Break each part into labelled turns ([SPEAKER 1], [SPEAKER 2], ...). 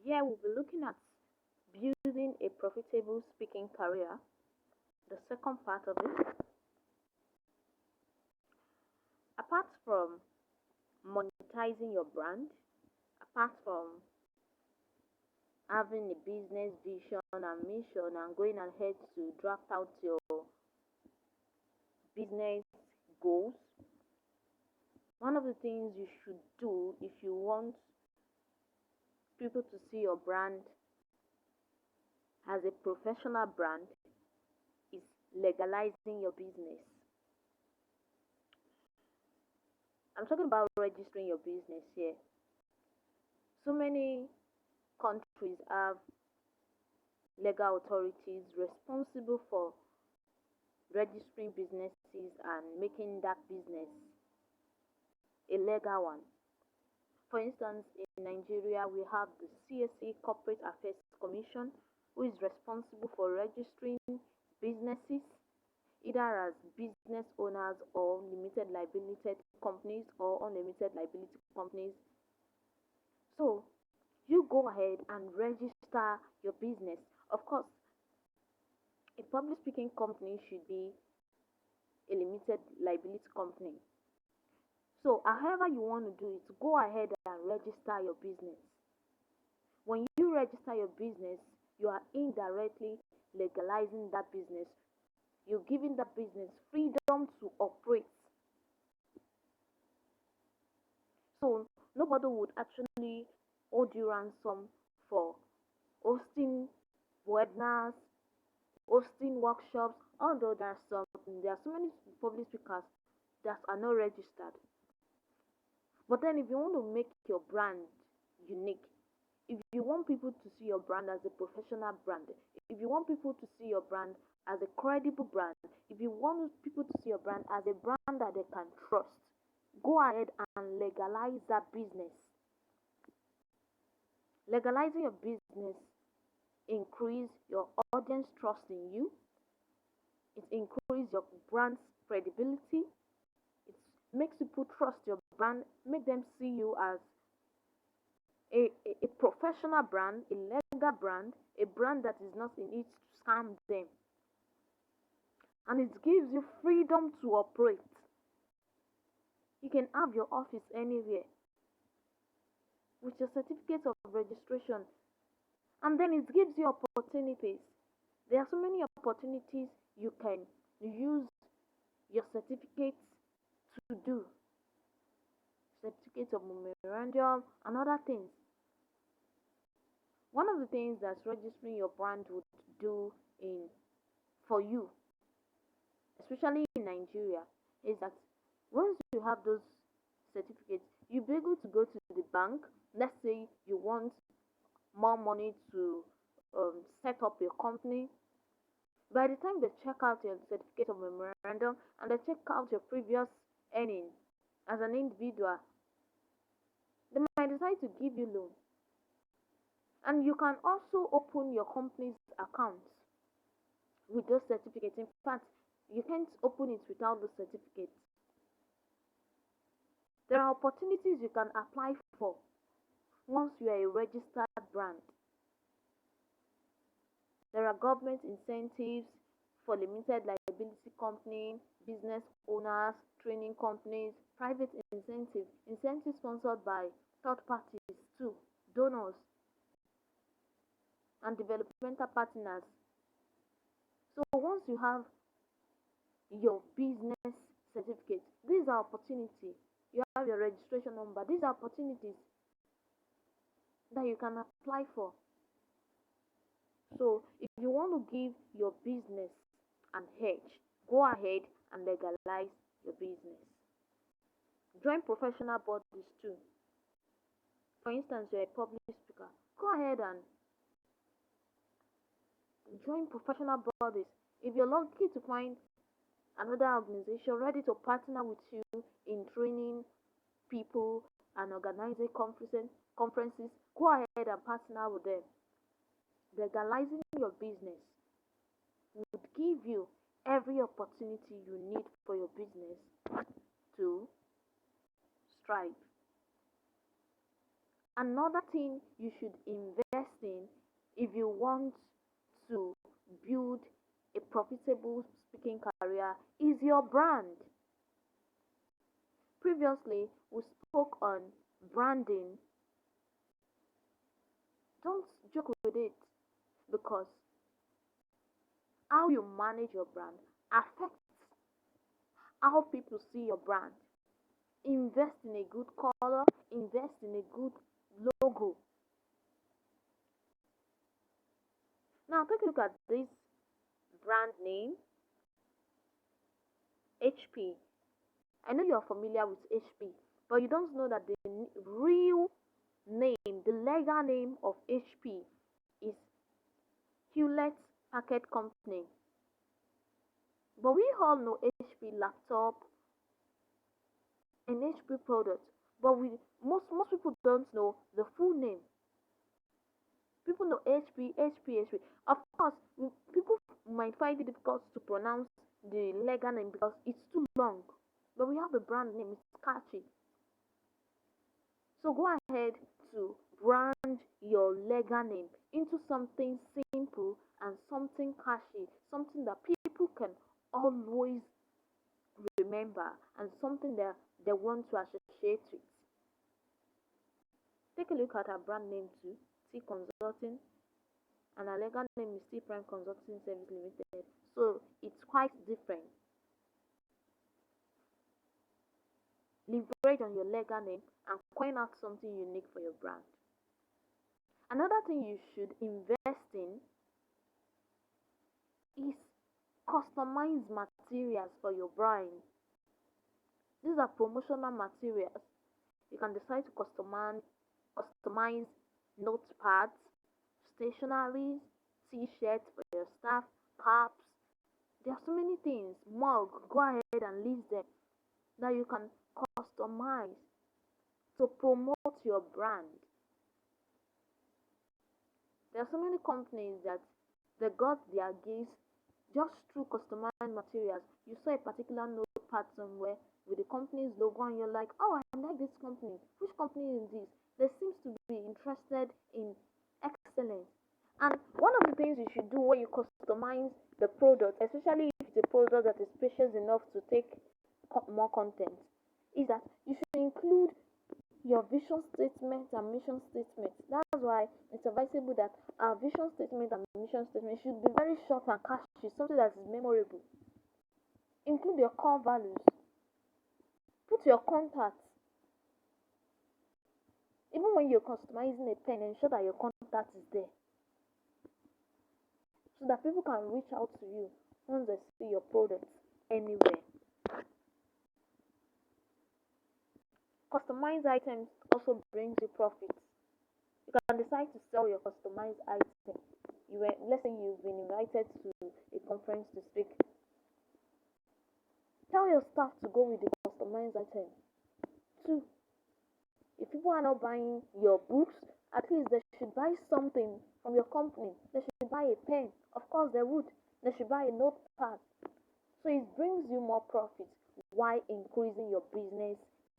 [SPEAKER 1] Yeah, we'll be looking at building a profitable speaking career. The second part of it, apart from monetizing your brand, apart from having a business vision and mission and going ahead to draft out your business goals, one of the things you should do if you want people to see your brand as a professional brand is legalizing your business. I'm talking about registering your business here. So many countries have legal authorities responsible for registering businesses and making that business a legal one. For instance, in Nigeria, we have the CSA Corporate Affairs Commission, who is responsible for registering businesses either as business owners or limited liability companies or unlimited liability companies. So you go ahead and register your business. Of course, a public speaking company should be a limited liability company. So, however you want to do it, go ahead and register your business. When you register your business, you are indirectly legalizing that business. You're giving that business freedom to operate. So, nobody would actually hold you ransom for hosting webinars, hosting workshops, although there are so many public speakers that are not registered. But then if you want to make your brand unique, if you want people to see your brand as a professional brand, if you want people to see your brand as a credible brand, if you want people to see your brand as a brand that they can trust, go ahead and legalize that business. Legalizing your business increase your audience trust in you. It increases your brand's credibility. It makes people trust your brand, make them see you as a professional brand, a legal brand, a brand that is not in it to scam them. And it gives you freedom to operate. You can have your office anywhere with your certificate of registration. And then it gives you opportunities. There are so many opportunities you can use your certificates to do. Certificate of memorandum and other things. One of the things that registering your brand would do in for you, especially in Nigeria, is that once you have those certificates, you'll be able to go to the bank. Let's say you want more money to set up your company. By the time they check out your certificate of memorandum and they check out your previous earning as an individual, they might decide to give you loan. And you can also open your company's account with those certificates. In fact, you can't open it without the certificates. There are opportunities you can apply for once you are a registered brand. There are government incentives for limited liability company, business owners, training companies, private incentives sponsored by third parties too, donors, and developmental partners. So once you have your business certificate, these are opportunities. You have your registration number. These are opportunities that you can apply for. So if you want to give your business an edge, go ahead and legalize your business. Join professional bodies too. For instance, you're a public speaker. Go ahead and join professional bodies. If you're lucky to find another organization ready to partner with you in training people and organizing conferences, go ahead and partner with them. Legalizing your business would give you every opportunity you need for your business to strive. Another thing you should invest in if you want to build a profitable speaking career is your brand. Previously, we spoke on branding. Don't joke with it because how you manage your brand affects how people see your brand. Invest in a good color, invest in a good logo. Now, take a look at this brand name HP. I know you're familiar with HP, but you don't know that the real name, the legal name of HP is Hewlett Packard Company. But we all know HP laptop and HP product, but most people don't know the full name. People know HP. Of course, people might find it difficult to pronounce the legal name because it's too long. But we have the brand name, it's catchy. So go ahead to brand your legal name into something simple and something catchy, something that people can always remember and something that they want to associate with. Take a look at our brand name too, T Consulting, and our legal name is T Prime Consulting Service Limited. So it's quite different. Leverage on your legal name and coin out something unique for your brand. Another thing you should invest in is customized materials for your brand. These are promotional materials. You can decide to customize notepads, stationaries, t-shirts for your staff, caps. There are so many things. Mug, go ahead and list them that you can customize to promote your brand. There are so many companies that they got their gifts just through customized materials. You saw a particular notepad somewhere with the company's logo and you're like, oh, I like this company. Which company is this? They seem to be interested in excellence. And one of the things you should do when you customize the product, especially if it's a product that is spacious enough to take more content, is that you should include your vision statement and mission statement. That's why it's advisable that our vision statement and mission statement should be very short and catchy, something that is memorable. Include your core values. Put your contacts. Even when you're customizing a pen, ensure that your contact is there so that people can reach out to you once they see your products anywhere. Customized items also brings you profits. You can decide to sell your customized item. Let's say you've been invited to a conference to speak. Tell your staff to go with the customized item. 2. If people are not buying your books, at least they should buy something from your company. They should buy a pen. Of course they would. They should buy a notepad. So it brings you more profit while increasing your business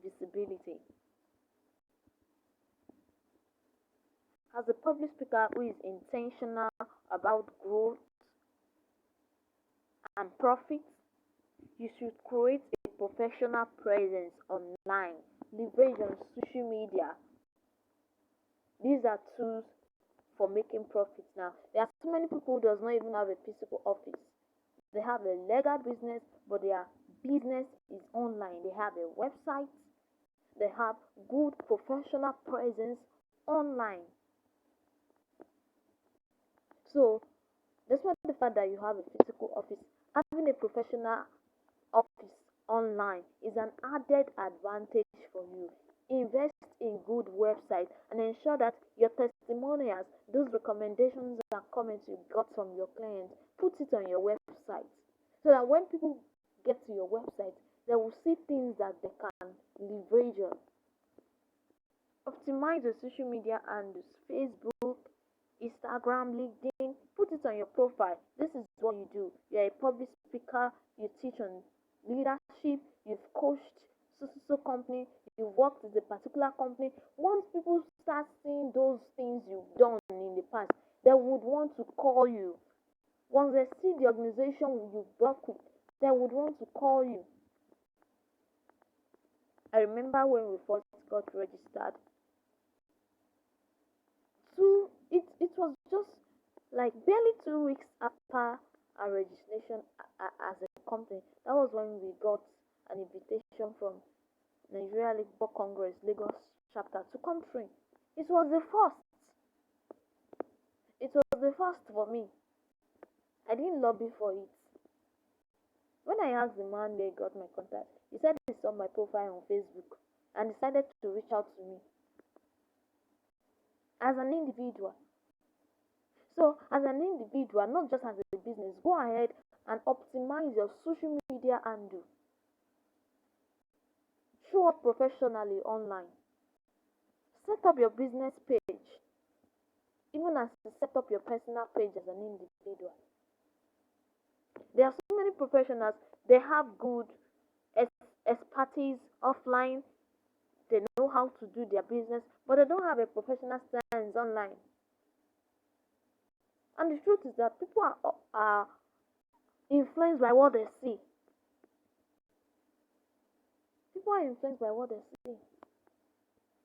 [SPEAKER 1] visibility. As a public speaker who is intentional about growth and profit, you should create a professional presence online. Leverage on social media. These are tools for making profits now. There are so many people who does not even have a physical office. They have a legal business, but their business is online. They have a website. They have good professional presence online. So, despite the fact that you have a physical office, having a professional office online is an added advantage for you. Invest in good websites and ensure that your testimonials, those recommendations and comments you got from your clients, put it on your website so that when people get to your website, they will see things that they can leverage on. Optimize your social media handles: Facebook, Instagram, LinkedIn. Put it on your profile. This is what you do. You're a public speaker, you teach on leadership, you've coached so company, you've worked with a particular company. Once people start seeing those things you've done in the past, they would want to call you. Once they see the organization you've worked with, they would want to call you. I remember when we first got registered, it was just like barely 2 weeks after our registration as a company. That was when we got an invitation from Nigeria Labour Congress Lagos chapter to come train. It was the first. It was the first for me. I didn't lobby for it. When I asked the man where he got my contact, he said he saw my profile on Facebook and decided to reach out to me as an individual. So, as an individual, not just as a business, go ahead and optimize your social media handle. Show up professionally online. Set up your business page, even as you set up your personal page as an individual. There are so many professionals, they have good expertise offline, they know how to do their business, but they don't have a professional stance online. And the truth is that people are influenced by what they see. People are influenced by what they see.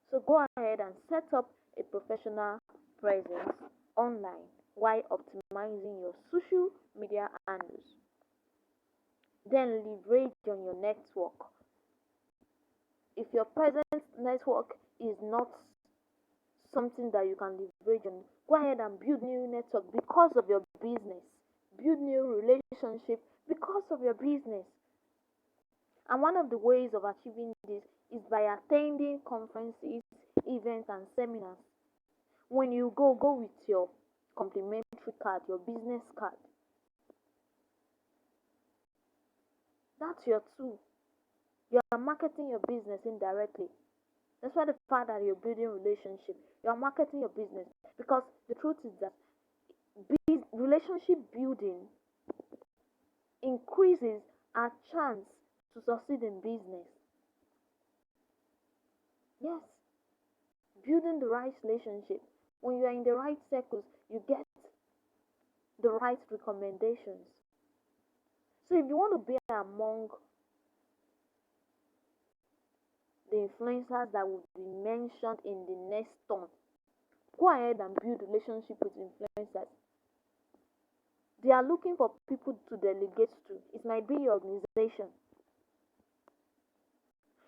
[SPEAKER 1] So go ahead and set up a professional presence online while optimizing your social media handles. Then leverage on your network. If your present network is not something that you can leverage on, go ahead and build new network because of your business. Build new relationship because of your business. And one of the ways of achieving this is by attending conferences, events, and seminars. When you go with your complimentary card, your business card. That's your tool. You are marketing your business indirectly. That's why the fact that you're building relationship, you are marketing your business. Because the truth is that relationship building increases our chance to succeed in business. Yes, building the right relationship. When you are in the right circles, you get the right recommendations. So if you want to be among the influencers that will be mentioned in the next turn, go ahead and build relationship with influencers. They are looking for people to delegate to. It might be your organization.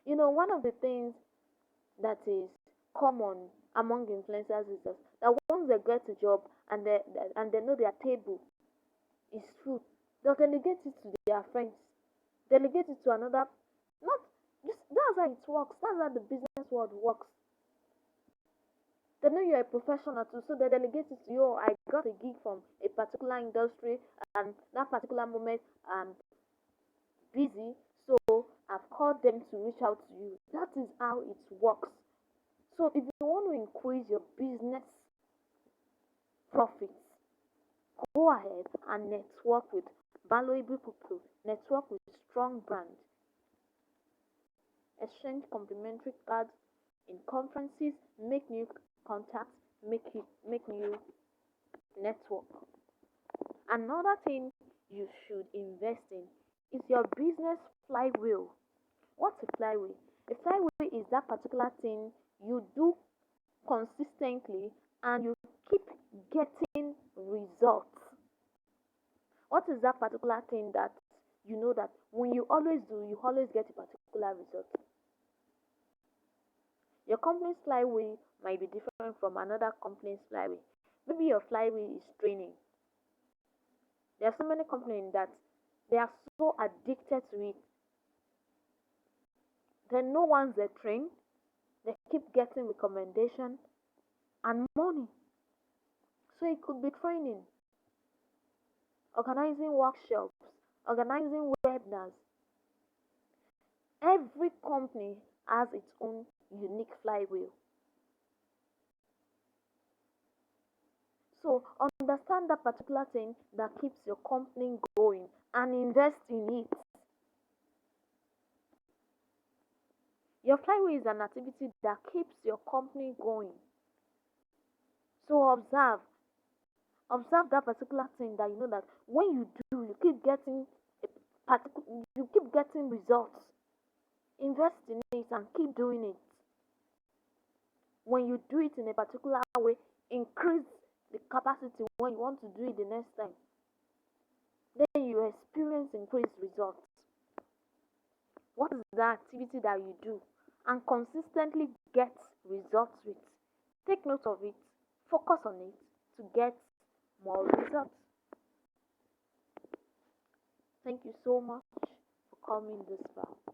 [SPEAKER 1] You know, one of the things that is common among influencers is that once they get a job and they know their table is full, they'll delegate it to their friends, delegate it to another. Not just that's how it works. That's how the business world works. They know you're a professional too, so they delegate it to you. I got a gig from a particular industry, and that particular moment I'm busy, so I've called them to reach out to you. That is how it works. So if you want to increase your business profits, go ahead and network with valuable people, network with strong brands, exchange complimentary cards in conferences, make new contacts, make new network. Another thing you should invest in is your business flywheel. What's a flywheel? A flywheel is that particular thing you do consistently and you keep getting results. What is that particular thing that you know that when you always do, you always get a particular result? Your company's flywheel might be different from another company's flywheel. Maybe your flywheel is training. There are so many companies that they are so addicted to it. Then no one's they train, they keep getting recommendation and money. So it could be training, organizing workshops, organizing webinars. Every company has its own unique flywheel. So understand that particular thing that keeps your company going and invest in it. Your flyway is an activity that keeps your company going. So observe that particular thing that you know that when you do, you keep getting results. Invest in it and keep doing it. When you do it in a particular way, increase the capacity when you want to do it the next time. Then you experience increased results. What is the activity that you do and consistently get results with? Take note of it, focus on it to get more results. Thank you so much for coming this far.